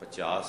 50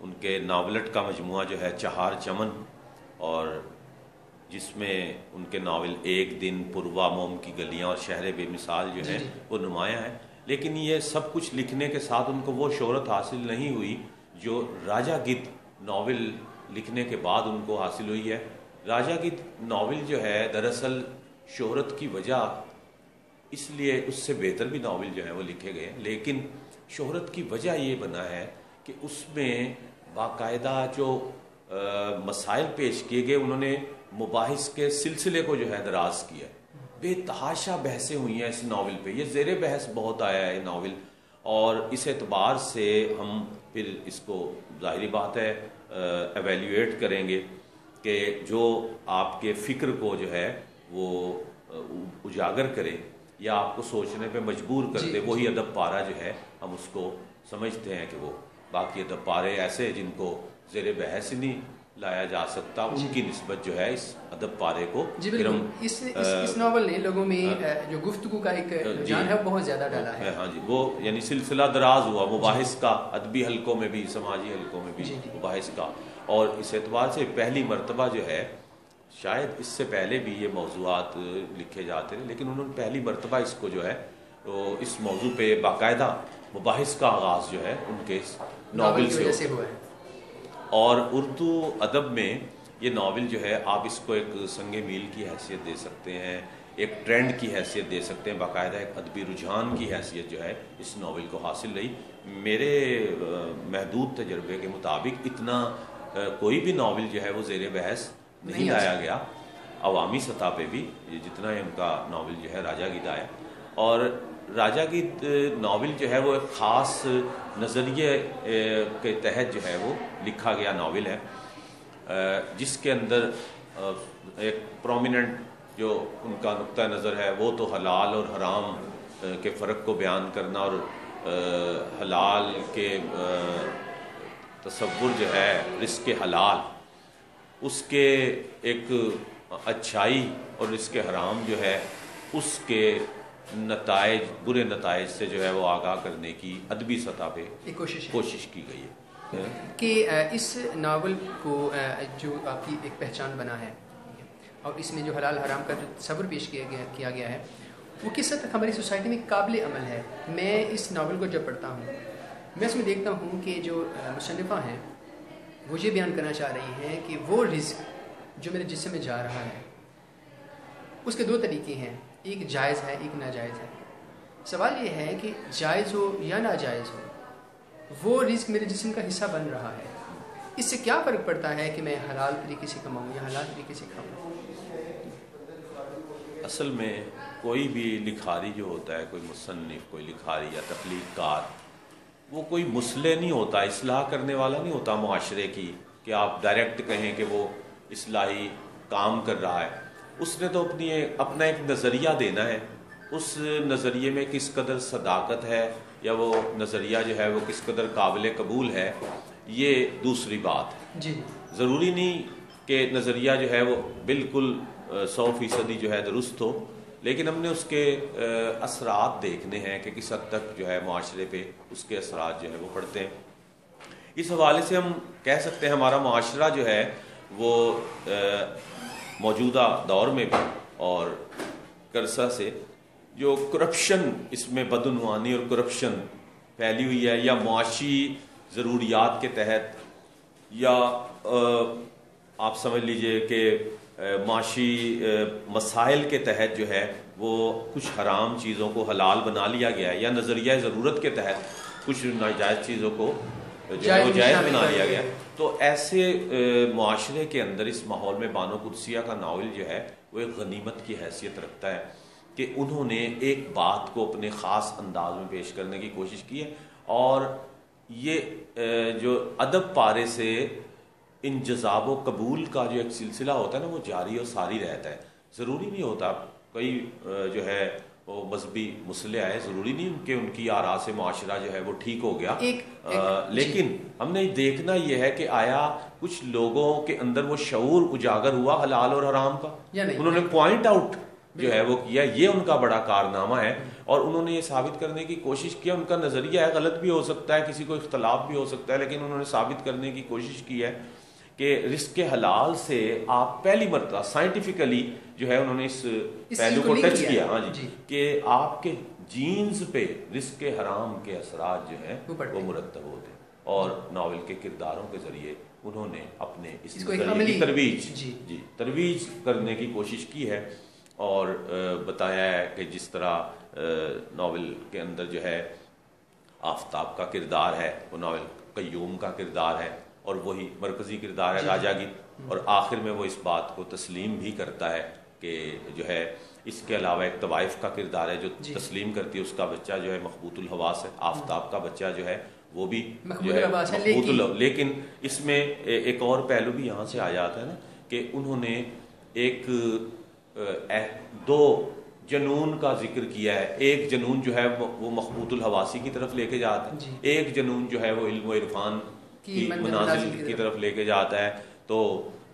ان کے ناولٹ کا مجموعہ جو ہے چہار چمن، اور جس میں ان کے ناول ایک دن، پروا، موم کی گلیاں اور شہر بے مثال جو ہے وہ نمایاں ہے. لیکن یہ سب کچھ لکھنے کے ساتھ ان کو وہ شہرت حاصل نہیں ہوئی جو راجہ گدھ ناول لکھنے کے بعد ان کو حاصل ہوئی ہے. راجہ گدھ ناول جو ہے دراصل شہرت کی وجہ اس لیے اس سے بہتر بھی ناول جو ہیں وہ لکھے گئے ہیں، لیکن شہرت کی وجہ یہ بنا ہے کہ اس میں باقاعدہ جو مسائل پیش کیے گئے، انہوں نے مباحث کے سلسلے کو جو ہے دراز کیا. بے تحاشا بحثیں ہوئی ہیں اس ناول پہ، یہ زیر بحث بہت آیا ہے ناول، اور اس اعتبار سے ہم پھر اس کو ظاہری بات ہے ایویلیویٹ کریں گے کہ جو آپ کے فکر کو جو ہے وہ اجاگر کرے یا آپ کو سوچنے پہ مجبور کر دے، وہی ادب پارہ جو ہے ہم اس کو سمجھتے ہیں کہ وہ باقی ادب پارے ایسے جن کو زیر بحث نہیں لایا جا سکتا، ان کی نسبت جو ہے اس ادب پارے کو اس ناول نے لوگوں میں جو گفتگو کا ایک رجحان ہے بہت زیادہ ڈالا ہے. ہاں جی، وہ یعنی سلسلہ دراز ہوا مباحث کا، ادبی حلقوں میں بھی، سماجی حلقوں میں بھی مباحث کا، اور اس اعتبار سے پہلی مرتبہ جو ہے، شاید اس سے پہلے بھی یہ موضوعات لکھے جاتے ہیں لیکن انہوں نے پہلی مرتبہ اس کو جو ہے اس موضوع پہ باقاعدہ مباحث کا آغاز جو ہے ان کے ناول سے ہوا ہے. اور اردو ادب میں یہ ناول جو ہے آپ اس کو ایک سنگ میل کی حیثیت دے سکتے ہیں، ایک ٹرینڈ کی حیثیت دے سکتے ہیں، باقاعدہ ایک ادبی رجحان کی حیثیت جو ہے اس ناول کو حاصل رہی. میرے محدود تجربے کے مطابق اتنا کوئی بھی ناول جو ہے وہ زیر بحث نہیں لایا گیا عوامی سطح پہ بھی جتنا ان کا ناول جو ہے راجہ گدھ آیا. اور راجہ گدھ ناول جو ہے وہ ایک خاص نظریے کے تحت جو ہے وہ لکھا گیا ناول ہے، جس کے اندر ایک پرومیننٹ جو ان کا نقطہ نظر ہے وہ تو حلال اور حرام کے فرق کو بیان کرنا، اور حلال کے تصور جو ہے رزق حلال، اس کے ایک اچھائی، اور رزق حرام جو ہے اس کے نتائج، برے نتائج سے جو ہے وہ آگاہ کرنے کی ادبی سطح پہ کوشش کی گئی ہے. کہ اس ناول کو جو آپ کی ایک پہچان بنا ہے اور اس میں جو حلال حرام کا جو تصور پیش کیا گیا ہے وہ کس حد تک ہماری سوسائٹی میں قابل عمل ہے. میں اس ناول کو جب پڑھتا ہوں میں اس میں دیکھتا ہوں کہ جو مصنفہ ہیں وہ یہ بیان کرنا چاہ رہی ہیں کہ وہ رزق جو میرے جسم میں جا رہا ہے اس کے دو طریقے ہیں، ایک جائز ہے ایک ناجائز ہے. سوال یہ ہے کہ جائز ہو یا ناجائز ہو وہ رزق میرے جسم کا حصہ بن رہا ہے، اس سے کیا فرق پڑتا ہے کہ میں حلال طریقے سے کماؤں یا حلال طریقے سے کھاؤں. اصل میں کوئی بھی لکھاری جو ہوتا ہے، کوئی مصنف، کوئی لکھاری یا تخلیق کار، وہ کوئی مصلح نہیں ہوتا، اصلاح کرنے والا نہیں ہوتا معاشرے کی کہ آپ ڈائریکٹ کہیں کہ وہ اصلاحی کام کر رہا ہے. اس نے تو اپنا ایک نظریہ دینا ہے، اس نظریے میں کس قدر صداقت ہے یا وہ نظریہ جو ہے وہ کس قدر قابل قبول ہے یہ دوسری بات ہے. جی، ضروری نہیں کہ نظریہ جو ہے وہ بالکل 100% جو ہے درست ہو، لیکن ہم نے اس کے اثرات دیکھنے ہیں کہ کس حد تک جو ہے معاشرے پہ اس کے اثرات جو ہے وہ پڑتے ہیں. اس حوالے سے ہم کہہ سکتے ہیں ہمارا معاشرہ جو ہے وہ موجودہ دور میں بھی اور عرصہ سے جو کرپشن، اس میں بدعنوانی اور کرپشن پھیلی ہوئی ہے، یا معاشی ضروریات کے تحت، یا آپ سمجھ لیجئے کہ معاشی مسائل کے تحت جو ہے وہ کچھ حرام چیزوں کو حلال بنا لیا گیا ہے، یا نظریہ ضرورت کے تحت کچھ ناجائز چیزوں کو جو ہے وہ جائز بنا لیا گیا. تو ایسے معاشرے کے اندر اس ماحول میں بانو قدسیہ کا ناول جو ہے وہ ایک غنیمت کی حیثیت رکھتا ہے کہ انہوں نے ایک بات کو اپنے خاص انداز میں پیش کرنے کی کوشش کی ہے، اور یہ جو ادب پارے سے انجذاب و قبول کا جو ایک سلسلہ ہوتا ہے نا وہ جاری اور ساری رہتا ہے. ضروری نہیں ہوتا کوئی جو ہے وہ مذہبی مسئلے آئے، ضروری نہیں کہ ان کی آراء سے معاشرہ جو ہے وہ ٹھیک ہو گیا، لیکن ہم نے دیکھنا یہ ہے کہ آیا کچھ لوگوں کے اندر وہ شعور اجاگر ہوا حلال اور حرام کا. انہوں نے پوائنٹ آؤٹ جو ہے وہ کیا، یہ ان کا بڑا کارنامہ ہے. اور انہوں نے یہ ثابت کرنے کی کوشش کیا، ان کا نظریہ ہے غلط بھی ہو سکتا ہے، کسی کو اختلاف بھی ہو سکتا ہے، لیکن انہوں نے ثابت کرنے کی کوشش کی ہے کہ رزق حلال سے آپ پہلی مرتبہ سائنٹیفکلی جو ہے انہوں نے اس پہلو کو ٹچ کیا. ہاں جی، کہ آپ کے جینز پہ رزق حرام کے اثرات جو ہیں وہ مرتب ہوتے ہیں. اور ناول کے کرداروں کے ذریعے انہوں نے اپنے اس نظریے کی ترویج کرنے کی کوشش کی ہے. اور بتایا ہے کہ جس طرح ناول کے اندر جو ہے آفتاب کا کردار ہے، وہ ناول قیوم کا کردار ہے، اور وہی مرکزی کردار ہے راجا گیت. اور آخر میں وہ اس بات کو تسلیم بھی کرتا ہے کہ جو ہے اس کے علاوہ ایک طوائف کا کردار ہے جو تسلیم کرتی ہے، اس کا بچہ جو ہے مخبوط الحواس ہے، آفتاب کا بچہ جو ہے وہ بھی جو ہے مخبوط الحواس. لیکن اس میں ایک اور پہلو بھی یہاں سے آ جاتا ہے نا کہ انہوں نے ایک دو جنون کا ذکر کیا ہے. ایک جنون جو ہے وہ مخبوط الحواسی کی طرف لے کے جاتا ہے، ایک جنون جو ہے وہ علم و عرفان کی منازل کی طرف لے کے جاتا ہے. تو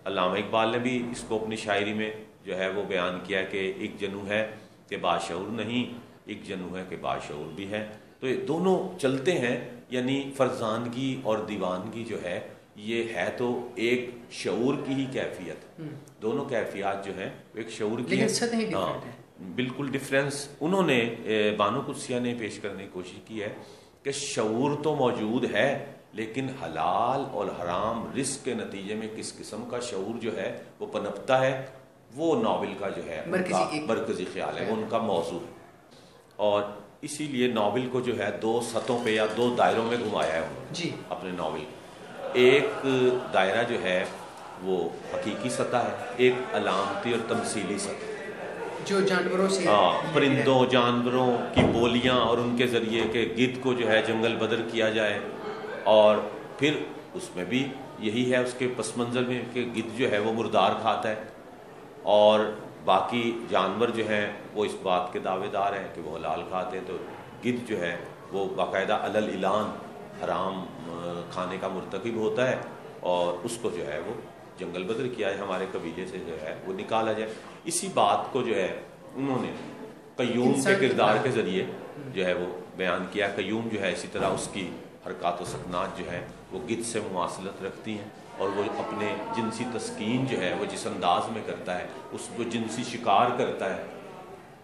علامہ اقبال نے بھی اس کو اپنی شاعری میں جو ہے وہ بیان کیا کہ ایک جنوں ہے کہ باشعور نہیں، ایک جنوں ہے کہ باشعور بھی ہے. تو یہ دونوں چلتے ہیں، یعنی فرزانگی اور دیوانگی جو ہے یہ ہے تو ایک شعور کی ہی کیفیت. دونوں کیفیات جو ہیں ایک شعور کی ہے. بالکل ڈفرینس انہوں نے بانو قدسیہ نے پیش کرنے کی کوشش کی ہے کہ شعور تو موجود ہے، لیکن حلال اور حرام رزق کے نتیجے میں کس قسم کا شعور جو ہے وہ پنپتا ہے، وہ ناول کا جو ہے مرکزی خیال ہے، وہ ان کا موضوع ہے. اور اسی لیے ناول کو جو ہے دو سطحوں پہ یا دو دائروں میں گھمایا ہے انہوں نے اپنے ناول. ایک دائرہ جو ہے وہ حقیقی سطح ہے، ایک علامتی اور تمثیلی سطح جو جانوروں سے پرندوں جانوروں کی بولیاں اور ان کے ذریعے کہ گدھ کو جو ہے جنگل بدر کیا جائے. اور پھر اس میں بھی یہی ہے اس کے پس منظر میں کہ گدھ جو ہے وہ مردار کھاتا ہے، اور باقی جانور جو ہیں وہ اس بات کے دعوے دار ہیں کہ وہ حلال کھاتے ہیں. تو گدھ جو ہے وہ باقاعدہ علل اعلان حرام کھانے کا مرتکب ہوتا ہے، اور اس کو جو ہے وہ جنگل بدر کیا ہے، ہمارے قبیلے سے جو ہے وہ نکالا جائے. اسی بات کو جو ہے انہوں نے قیوم کے کردار کے ذریعے جو ہے وہ بیان کیا. قیوم جو ہے اسی طرح اس کی حرکات و سکنات جو ہے وہ گدھ سے مماثلت رکھتی ہیں، اور وہ اپنے جنسی تسکین جو ہے وہ جس انداز میں کرتا ہے، اس کو جنسی شکار کرتا ہے.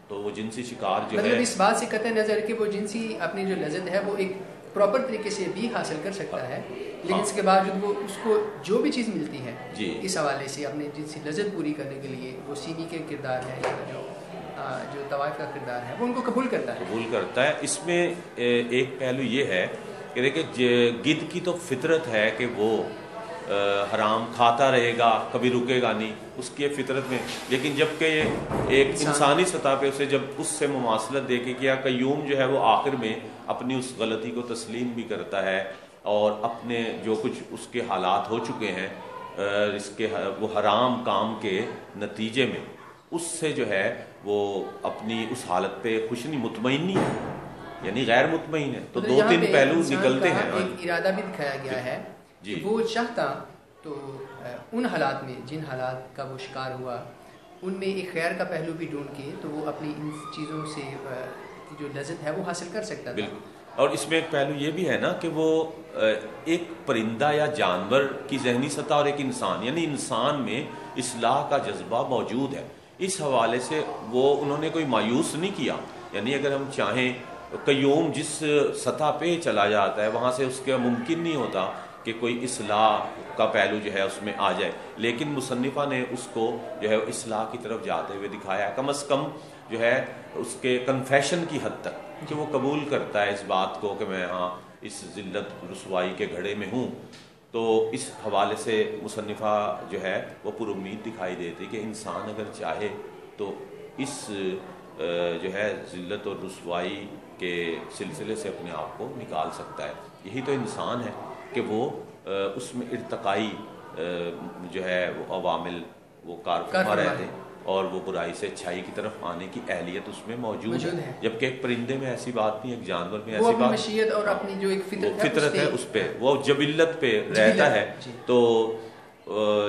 تو وہ جنسی شکار جو ہے اس بات سے قطع نظر کہ وہ جنسی اپنی جو لذت ہے وہ ایک پراپر طریقے سے بھی حاصل کر سکتا ہے، لیکن اس کے باوجود وہ اس کو جو بھی چیز ملتی ہے اس حوالے سے اپنے جنسی لذت پوری کرنے کے لیے وہ سینی کے کردار ہے یا جو طوائف کا کردار ہے وہ ان کو قبول کرتا ہے. اس میں ایک پہلو یہ ہے کہ دیکھیں گدھ کی تو فطرت ہے کہ وہ حرام کھاتا رہے گا، کبھی رکے گا نہیں، اس کی فطرت میں. لیکن جب کہ ایک انسانی سطح پہ اسے جب اس سے مماثلت دے کے کیا، قیوم جو ہے وہ آخر میں اپنی اس غلطی کو تسلیم بھی کرتا ہے، اور اپنے جو کچھ اس کے حالات ہو چکے ہیں اس کے وہ حرام کام کے نتیجے میں اس سے جو ہے وہ اپنی اس حالت پہ خوش نہیں، مطمئن نہیں ہے، یعنی غیر مطمئن ہے. تو دو تین پہلو نکلتے ہیں. ایک ارادہ بھی دکھایا گیا ہے کہ وہ چاہتا تو ان حالات میں جن حالات کا وہ شکار ہوا ان میں ایک خیر کا پہلو بھی ڈھونڈ کے تو وہ اپنی ان چیزوں سے جو لذت ہے وہ حاصل کر سکتا تھا. اور اس میں ایک پہلو یہ بھی ہے نا کہ وہ ایک پرندہ یا جانور کی ذہنی سطح اور ایک انسان، یعنی انسان میں اصلاح کا جذبہ موجود ہے. اس حوالے سے وہ انہوں نے کوئی مایوس نہیں کیا. یعنی اگر ہم چاہیں قیوم جس سطح پہ چلا جاتا ہے وہاں سے اس کا ممکن نہیں ہوتا کہ کوئی اصلاح کا پہلو جو ہے اس میں آ جائے، لیکن مصنفہ نے اس کو جو ہے اصلاح کی طرف جاتے ہوئے دکھایا ہے، کم از کم جو ہے اس کے کنفیشن کی حد تک کہ وہ قبول کرتا ہے اس بات کو کہ میں اس ذلت رسوائی کے گھڑے میں ہوں. تو اس حوالے سے مصنفہ جو ہے وہ پر امید دکھائی دیتی کہ انسان اگر چاہے تو اس جو ہے ذلت اور رسوائی کے سلسلے سے اپنے آپ کو نکال سکتا ہے. یہی تو انسان ہے کہ وہ اس میں ارتقائی جو ہے وہ عوامل وہ کار فرما رہتے ہیں، اور وہ برائی سے اچھائی کی طرف آنے کی اہلیت اس میں موجود ہے. جبکہ ایک پرندے میں ایسی بات نہیں، ایک جانور میں ایسی بات مشیت اور اپنی جو ایک فطرت ہے اس پہ وہ جبلت پہ رہتا ہے. تو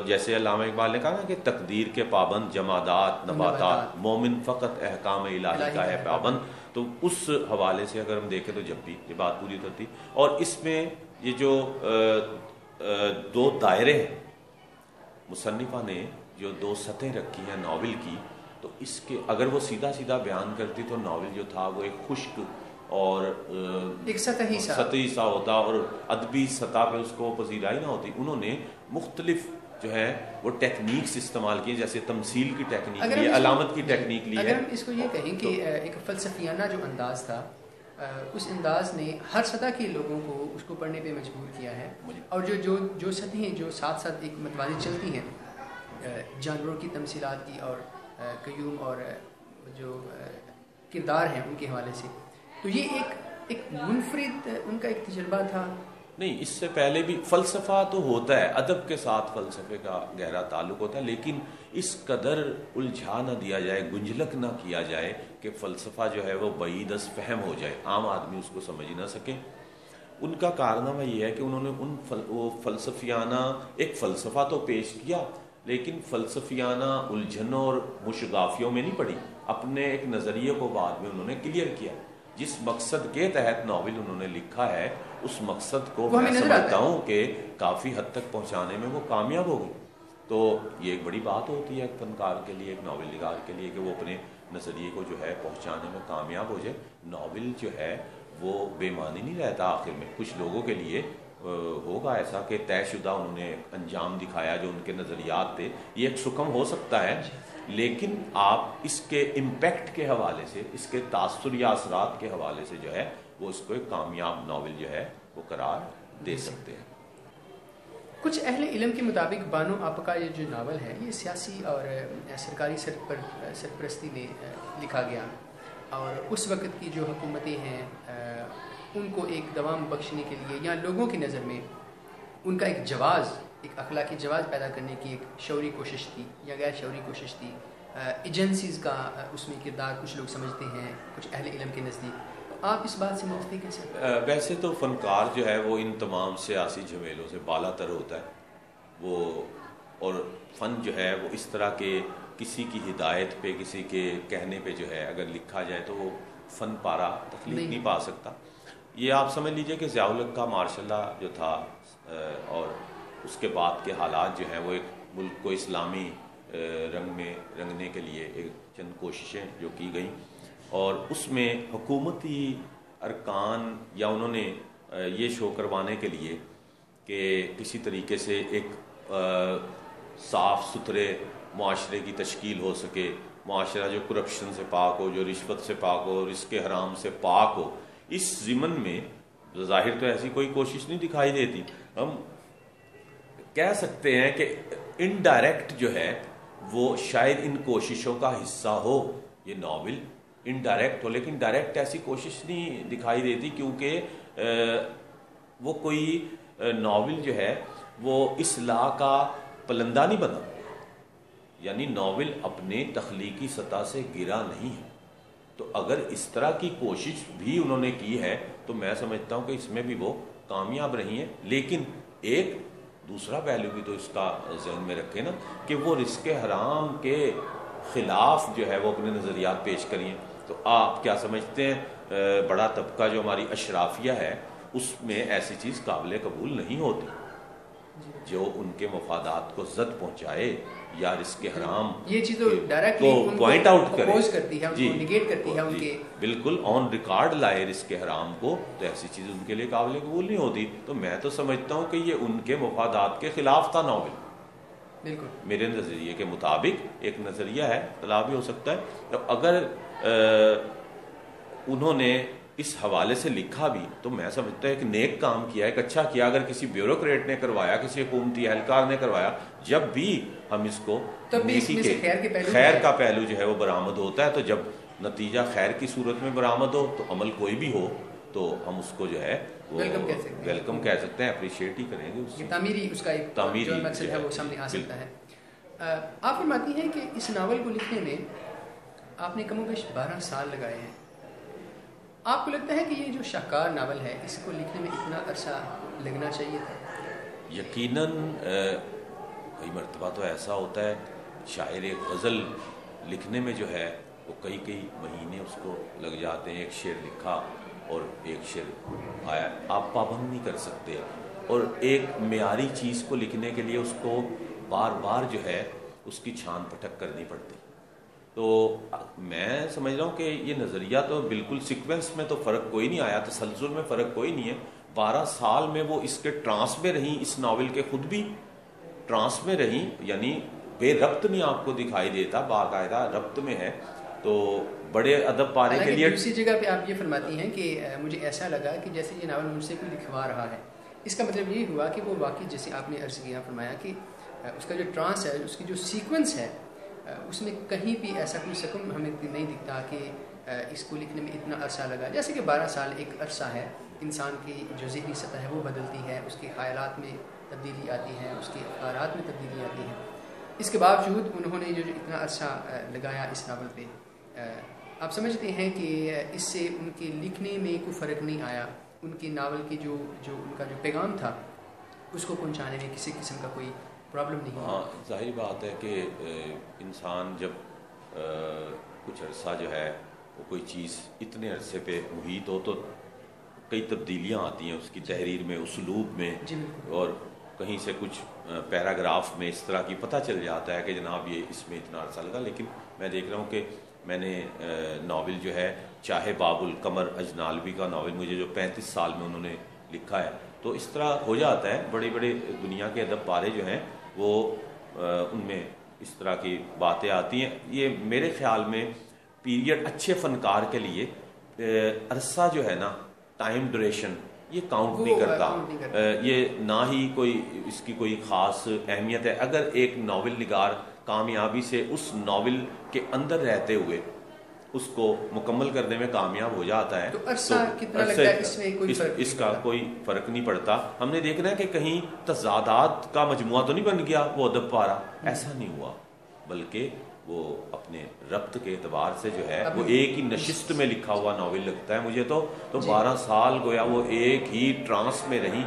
جیسے علامہ اقبال نے کہا نا کہ تقدیر کے پابند جمادات نباتات، مومن فقط احکام الہی کا ہے پابند. تو اس حوالے سے اگر ہم دیکھیں تو جب بھی یہ بات پوری ہوتی. اور اس میں یہ جو دو دائرے ہیں، مصنفہ نے جو دو سطح رکھی ہیں ناول کی، تو اس کے اگر وہ سیدھا سیدھا بیان کرتی تو ناول جو تھا وہ ایک خشک اور ایک سطحی سا ہوتا اور ادبی سطح پہ اس کو پذیرائی نہ ہوتی. انہوں نے مختلف جو ہے وہ ٹیکنیکس استعمال کی، جیسے تمثیل کی ٹیکنیک لی، علامت کی ٹیکنیک لی ہے. اگر ہم اس کو یہ کہیں کہ ایک فلسفیانہ جو انداز تھا، اس انداز نے ہر سطح کے لوگوں کو اس کو پڑھنے پہ مجبور کیا ہے. اور جو سطحیں جو ساتھ ساتھ ایک متوازی چلتی ہیں جانوروں کی تمثیلات کی اور قیوم اور جو کردار ہیں ان کے حوالے سے، تو یہ ایک منفرد ان کا ایک تجربہ تھا. نہیں، اس سے پہلے بھی فلسفہ تو ہوتا ہے، ادب کے ساتھ فلسفے کا گہرا تعلق ہوتا ہے، لیکن اس قدر الجھا نہ دیا جائے، گنجلک نہ کیا جائے کہ فلسفہ جو ہے وہ بعید از فہم ہو جائے، عام آدمی اس کو سمجھ نہ سکے. ان کا کارنامہ یہ ہے کہ انہوں نے وہ فلسفیانہ ایک فلسفہ تو پیش کیا، لیکن فلسفیانہ الجھنوں اور مشغافیوں میں نہیں پڑی، اپنے ایک نظریے کو بعد میں انہوں نے کلیئر کیا. جس مقصد کے تحت ناول انہوں نے لکھا ہے اس مقصد کو میں سمجھتا ہوں کہ کافی حد تک پہنچانے میں وہ کامیاب ہو گئی. تو یہ ایک بڑی بات ہوتی ہے ایک فنکار کے لیے، ایک ناول نگار کے لیے، کہ وہ اپنے نظریے کو جو ہے پہنچانے میں کامیاب ہو جائے. ناول جو ہے وہ بے معنی نہیں رہتا آخر میں. کچھ لوگوں کے لیے ہوگا ایسا کہ طے شدہ انہوں نے انجام دکھایا جو ان کے نظریات تھے، یہ ایک سکم ہو سکتا ہے، لیکن آپ اس کے امپیکٹ کے حوالے سے، اس کے تاثر یا اثرات کے حوالے سے جو ہے وہ اس کو ایک کامیاب ناول جو ہے وہ قرار دے سکتے ہیں. کچھ اہل علم کے مطابق بانو آپ کا یہ جو ناول ہے یہ سیاسی اور سرکاری سرپرستی میں لکھا گیا، اور اس وقت کی جو حکومتیں ہیں ان کو ایک دوام بخشنے کے لیے یا لوگوں کی نظر میں ان کا ایک جواز، ایک اخلاقی جواز پیدا کرنے کی ایک شعوری کوشش تھی یا غیر شعوری کوشش تھی. ایجنسیز کا اس میں کردار کچھ لوگ سمجھتے ہیں، کچھ اہل علم کے نزدیک. آپ اس بات سے متفق ہیں سر؟ ویسے تو فنکار جو ہے وہ ان تمام سیاسی جھمیلوں سے بالا تر ہوتا ہے وہ، اور فن جو ہے وہ اس طرح کے کسی کی ہدایت پہ، کسی کے کہنے پہ جو ہے اگر لکھا جائے تو وہ فن پارا تخلیق نہیں پا سکتا. یہ آپ سمجھ لیجئے کہ ضیاء الحق کا مارشاء اللہ جو تھا اور اس کے بعد کے حالات جو ہیں وہ ایک ملک کو اسلامی رنگ میں رنگنے کے لیے ایک چند کوششیں جو کی گئیں، اور اس میں حکومتی ارکان یا انہوں نے یہ شو کروانے کے لیے کہ کسی طریقے سے ایک صاف ستھرے معاشرے کی تشکیل ہو سکے، معاشرہ جو کرپشن سے پاک ہو، جو رشوت سے پاک ہو، رزق حرام سے پاک ہو، اس ضمن میں ظاہر تو ایسی کوئی کوشش نہیں دکھائی دیتی. ہم کہہ سکتے ہیں کہ انڈائریکٹ جو ہے وہ شاید ان کوششوں کا حصہ ہو، یہ ناول انڈائریکٹ ہو، لیکن ڈائریکٹ ایسی کوشش نہیں دکھائی دیتی، کیونکہ وہ کوئی ناول جو ہے وہ اصلاح کا پلندہ نہیں بنا، یعنی ناول اپنے تخلیقی سطح سے گرا نہیں ہے. تو اگر اس طرح کی کوشش بھی انہوں نے کی ہے تو میں سمجھتا ہوں کہ اس میں بھی وہ کامیاب رہی ہیں. لیکن ایک دوسرا پہلو بھی تو اس کا ذہن میں رکھے نا کہ وہ رزق حرام کے خلاف جو ہے وہ اپنے نظریات پیش کریں. تو آپ کیا سمجھتے ہیں بڑا طبقہ جو ہماری اشرافیہ ہے اس میں ایسی چیز قابل قبول نہیں ہوتی جو ان کے مفادات کو زد پہنچائے یا رزق حرام یہ چیز ڈائریکٹلی پوائنٹ آؤٹ کرے، کرتی ہے، ان کو نیگیٹ کرتی ہے، ان کے بالکل آن ریکارڈ لائے رزق حرام کو، تو ایسی چیز ان کے لیے قابل قبول نہیں ہوتی. تو میں تو سمجھتا ہوں کہ یہ ان کے مفادات کے خلاف تھا ناول. بالکل میرے نظریے کے مطابق ایک نظریہ ہے، اختلاف بھی ہو سکتا ہے. اگر انہوں نے اس حوالے سے لکھا بھی تو میں سمجھتا ہوں ایک نیک کام کیا، ایک اچھا کیا. اگر کسی بیوروکریٹ نے کروایا، کسی حکومتی اہلکار نے کروایا، جب بھی ہم اس کو نیکی کے خیر کا پہلو جو ہے وہ برآمد ہوتا ہے، تو جب نتیجہ خیر کی صورت میں برآمد ہو تو عمل کوئی بھی ہو تو ہم اس کو جو ہے ویلکم کہہ سکتے ہیں، اپریشیٹ ہی کریں گے. تعمیری اس کا ایک جو مقصد ہے وہ سامنے آ سکتا ہے. آپ فرماتی ہیں کہ اس ناول کو لکھنے میں آپ نے کم و بیش 12 سال لگائے ہیں. آپ کو لگتا ہے کہ یہ جو شاہکار ناول ہے اس کو لکھنے میں اتنا عرصہ لگنا چاہیے تھا؟ یقیناً کئی مرتبہ تو ایسا ہوتا ہے شاعر غزل لکھنے میں جو ہے وہ کئی مہینے اس کو لگ جاتے ہیں، ایک شعر لکھا اور ایک شعر آیا، آپ پابند نہیں کر سکتے، اور ایک معیاری چیز کو لکھنے کے لیے اس کو بار بار جو ہے اس کی چھان پھٹک کرنی پڑتی. تو میں سمجھ رہا ہوں کہ یہ نظریہ تو بالکل سیکوینس میں تو فرق کوئی نہیں آیا، تسلسل میں فرق کوئی نہیں ہے. 12 سال میں وہ اس کے ٹرانس میں رہیں، اس ناول کے خود بھی ٹرانس میں رہیں، یعنی بے ربط نہیں آپ کو دکھائی دیتا، باقاعدہ ربط میں ہے. تو بڑے ادب پانے کے لیے دوسری جگہ پہ آپ یہ فرماتی ہیں کہ مجھے ایسا لگا کہ جیسے یہ ناول مجھ سے کوئی لکھوا رہا ہے. اس کا مطلب یہ ہوا کہ وہ واقعی جیسے آپ نے عرض کیا فرمایا کہ اس کا جو ٹرانس ہے، اس کی جو سیکوینس ہے، اس میں کہیں بھی ایسا کوئی سکون ہمیں نہیں دکھتا کہ اس کو لکھنے میں اتنا عرصہ لگا. جیسے کہ 12 سال ایک عرصہ ہے، انسان کی جو ذہنی سطح ہے وہ بدلتی ہے، اس کے خیالات میں تبدیلی آتی ہے، اس کے افکارات میں تبدیلی آتی ہے. اس کے باوجود انہوں نے جو اتنا عرصہ لگایا اس ناول پہ، آپ سمجھتے ہیں کہ اس سے ان کے لکھنے میں کوئی فرق نہیں آیا؟ ان کی ناول کی جو ان کا جو پیغام تھا اس کو پہنچانے میں کسی قسم کا کوئی پرابلم نہیں ہوا؟ ہاں، ظاہر بات ہے کہ انسان جب کچھ عرصہ جو ہے وہ کوئی چیز اتنے عرصے پہ محیط ہو تو کئی تبدیلیاں آتی ہیں اس کی تحریر میں، اسلوب میں، اور کہیں سے کچھ پیراگراف میں اس طرح کی پتہ چل جاتا ہے کہ جناب یہ اس میں اتنا عرصہ لگا. لیکن میں دیکھ رہا ہوں کہ میں نے ناول جو ہے چاہے باب القمر اجنالوی کا ناول مجھے جو 35 سال میں انہوں نے لکھا ہے، تو اس طرح ہو جاتا ہے. بڑے بڑے دنیا کے ادب پارے جو ہیں وہ ان میں اس طرح کی باتیں آتی ہیں. یہ میرے خیال میں پیریڈ اچھے فنکار کے لیے عرصہ جو ہے نا، ٹائم ڈوریشن، یہ کاؤنٹ نہیں کرتا. یہ نہ ہی کوئی اس کی کوئی خاص اہمیت ہے. اگر ایک ناول نگار کامیابی سے اس ناول کے اندر رہتے ہوئے اس کو مکمل کرنے میں کامیاب ہو جاتا ہے تو عرصہ کتنا لگتا ہے اس میں کوئی فرق اس کا کوئی فرق نہیں پڑتا. ہم نے دیکھنا ہے کہ کہیں تضادات کا مجموعہ تو نہیں بن گیا وہ ادب پارا، ایسا نہیں ہوا، بلکہ وہ اپنے ربط کے اعتبار سے جو ہے وہ ایک ہی نشست میں لکھا ہوا ناول لگتا ہے مجھے. تو 12 سال گویا وہ ایک ہی ٹرانس میں رہی،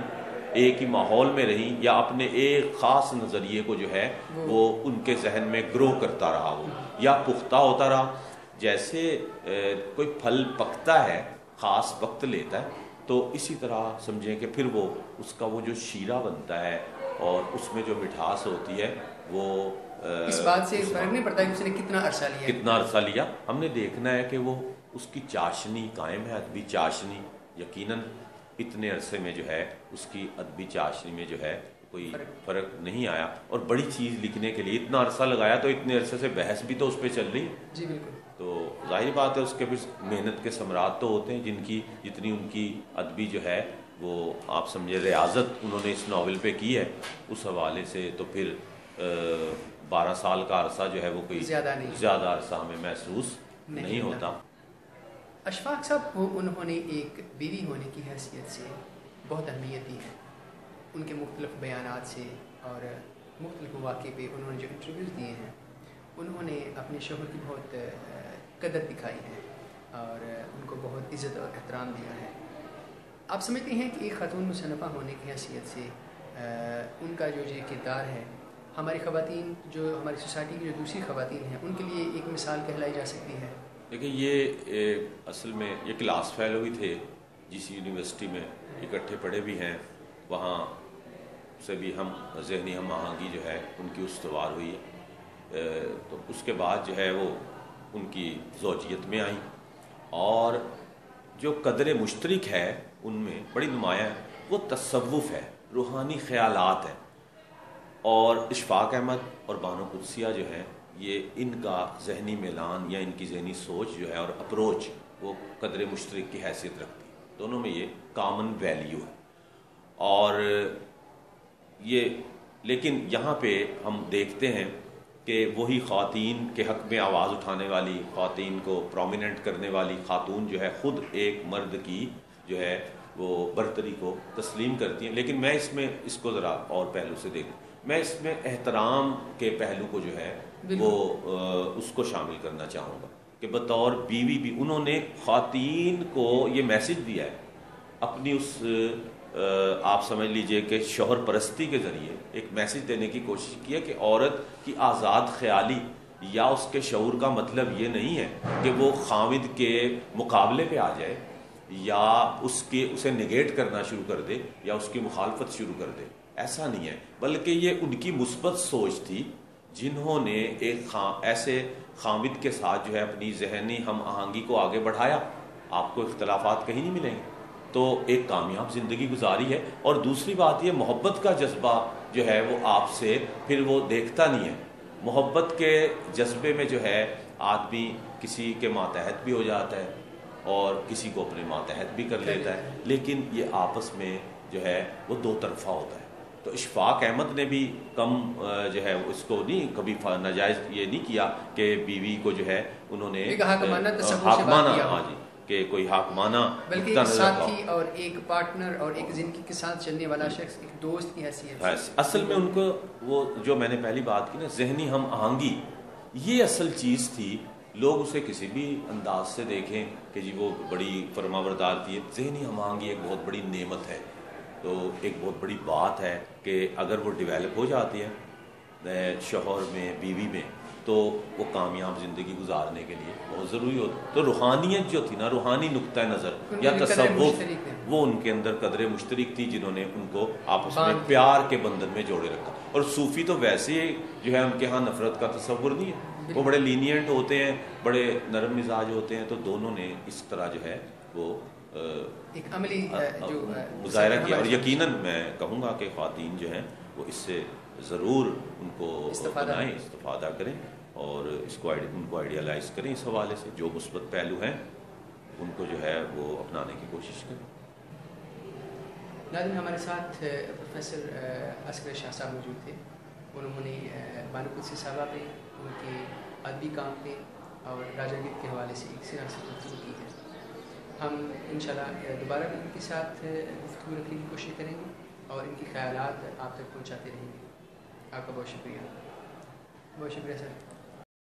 ایک ہی ماحول میں رہی، یا اپنے ایک خاص نظریے کو جو ہے وہ ان کے ذہن میں گرو کرتا رہا، وہ یا پختہ ہوتا رہا. جیسے کوئی پھل پکتا ہے، خاص وقت لیتا ہے، تو اسی طرح سمجھیں کہ پھر وہ اس کا وہ جو شیرہ بنتا ہے اور اس میں جو مٹھاس ہوتی ہے وہ اس بات سے فرق نہیں پڑتا کہ اس نے کتنا عرصہ لیا. ہم نے دیکھنا ہے کہ وہ اس کی چاشنی قائم ہے، ادبی چاشنی. یقیناً اتنے عرصے میں جو ہے اس کی ادبی چاشنی میں جو ہے کوئی فرق نہیں آیا. اور بڑی چیز لکھنے کے لیے اتنا عرصہ لگایا تو اتنے عرصے سے بحث بھی تو اس پہ چل رہی. جی بالکل. تو ظاہر بات ہے اس کے پھر محنت کے ثمرات تو ہوتے ہیں، جن کی جتنی ان کی ادبی جو ہے وہ آپ سمجھے ریاضت انہوں نے اس ناول پہ کی ہے، اس حوالے سے تو پھر 12 سال کا عرصہ جو ہے وہ کوئی زیادہ عرصہ ہمیں محسوس نہیں ہوتا. اشفاق صاحب کو انہوں نے ایک بیوی ہونے کی حیثیت سے بہت اہمیت دی ہے. ان کے مختلف بیانات سے اور مختلف واقعے پہ انہوں نے جو انٹرویوز دیے ہیں، انہوں نے اپنے شوہر کی بہت قدر دکھائی ہے اور ان کو بہت عزت اور احترام دیا ہے. آپ سمجھتے ہیں کہ ایک خاتون مصنفہ ہونے کی حیثیت سے ان کا جو یہ کردار ہے ہماری خواتین، جو ہماری سوسائٹی کی جو دوسری خواتین ہیں، ان کے لیے ایک مثال کہلائی جا سکتی ہے؟ دیکھیں، یہ اصل میں یہ کلاس فیلو بھی تھے جس یونیورسٹی میں اکٹھے پڑھے بھی ہیں، وہاں سے بھی ہم ذہنی ہم آہنگی جو ہے ان کی استوار ہوئی ہے. تو اس کے بعد جو ہے وہ ان کی زوجیت میں آئیں، اور جو قدر مشترک ہے ان میں بڑی نمایاں وہ تصوف ہے، روحانی خیالات ہیں. اور اشفاق احمد اور بانو قدسیہ جو ہیں، یہ ان کا ذہنی میلان یا ان کی ذہنی سوچ جو ہے اور اپروچ وہ قدر مشترک کی حیثیت رکھتی ہے. دونوں میں یہ کامن ویلیو ہے. اور یہ لیکن یہاں پہ ہم دیکھتے ہیں کہ وہی خواتین کے حق میں آواز اٹھانے والی، خواتین کو پرومیننٹ کرنے والی خاتون جو ہے خود ایک مرد کی جو ہے وہ برتری کو تسلیم کرتی ہیں. لیکن میں اس کو ذرا اور پہلو سے دیکھوں، میں اس میں احترام کے پہلو کو جو ہے وہ اس کو شامل کرنا چاہوں گا کہ بطور بیوی بھی انہوں نے خواتین کو یہ میسج دیا ہے اپنی اس آپ سمجھ لیجئے کہ شوہر پرستی کے ذریعے ایک میسج دینے کی کوشش کی ہے کہ عورت کی آزاد خیالی یا اس کے شعور کا مطلب یہ نہیں ہے کہ وہ خاوند کے مقابلے پہ آ جائے یا اسے نگیٹ کرنا شروع کر دے یا اس کی مخالفت شروع کر دے. ایسا نہیں ہے، بلکہ یہ ان کی مثبت سوچ تھی جنہوں نے ایک ایسے خاوند کے ساتھ جو ہے اپنی ذہنی ہم آہنگی کو آگے بڑھایا. آپ کو اختلافات کہیں نہیں ملیں گے، تو ایک کامیاب زندگی گزاری ہے. اور دوسری بات یہ محبت کا جذبہ جو ہے وہ آپ سے پھر وہ دیکھتا نہیں ہے. محبت کے جذبے میں جو ہے آدمی کسی کے ماتحت بھی ہو جاتا ہے اور کسی کو اپنے ماتحت بھی کر لیتا ہے، لیکن یہ آپس میں جو ہے وہ دو طرفہ ہوتا ہے. تو اشفاق احمد نے بھی کم جو ہے اس کو نہیں کبھی ناجائز یہ نہیں کیا کہ بیوی کو جو ہے انہوں نے حاکمانہ، ہاں جی، کہ کوئی حاکمانہ، بلکہ ایک ساتھی اور ایک پارٹنر اور ایک زندگی کے ساتھ چلنے والا شخص، ایک دوست کی حیثیت. اصل میں ان کو وہ جو میں نے پہلی بات کی نا، ذہنی ہم آہنگی، یہ اصل چیز تھی. لوگ اسے کسی بھی انداز سے دیکھیں کہ جی وہ بڑی فرمانبردار تھی، ذہنی ہم آہنگی ایک بہت بڑی نعمت ہے. تو ایک بہت بڑی بات ہے کہ اگر وہ ڈیولپ ہو جاتی ہے شوہر میں، بیوی میں، تو وہ کامیاب زندگی گزارنے کے لیے بہت ضروری ہوتی. تو روحانیت جو تھی نا، روحانی نقطہ نظر یا تصوف، وہ ان کے اندر قدر مشترک تھی جنہوں نے ان کو آپس میں پیار کے بندھن میں جوڑے رکھا. اور صوفی تو ویسے جو ہے ان کے ہاں نفرت کا تصور نہیں ہے، وہ بڑے لینینٹ ہوتے ہیں، بڑے نرم مزاج ہوتے ہیں. تو دونوں نے اس طرح جو ہے وہ ایک عملی جو مظاہرہ کیا. اور یقیناً میں کہوں گا کہ خواتین جو ہیں وہ اس سے ضرور ان کو بنائیں، استفادہ کریں اور ان کو آئیڈیالائز کریں. اس حوالے سے جو مثبت پہلو ہیں ان کو جو ہے وہ اپنانے کی کوشش کریں. ناظرین، ہمارے ساتھ پروفیسر عسکر شاہ صاحب موجود تھے. انہوں نے بانو قدسی صاحبہ پہ، ان کے ادبی کام پہ اور راجا گیت کے حوالے سے ایک سیاسی گفتگو کی ہے. ہم انشاءاللہ دوبارہ بھی ان کے ساتھ گفتگو رکھنے کی کوشش کریں گے اور ان کے خیالات آپ تک پہنچاتے رہیں گے. آپ کا بہت شکریہ. بہت شکریہ سر.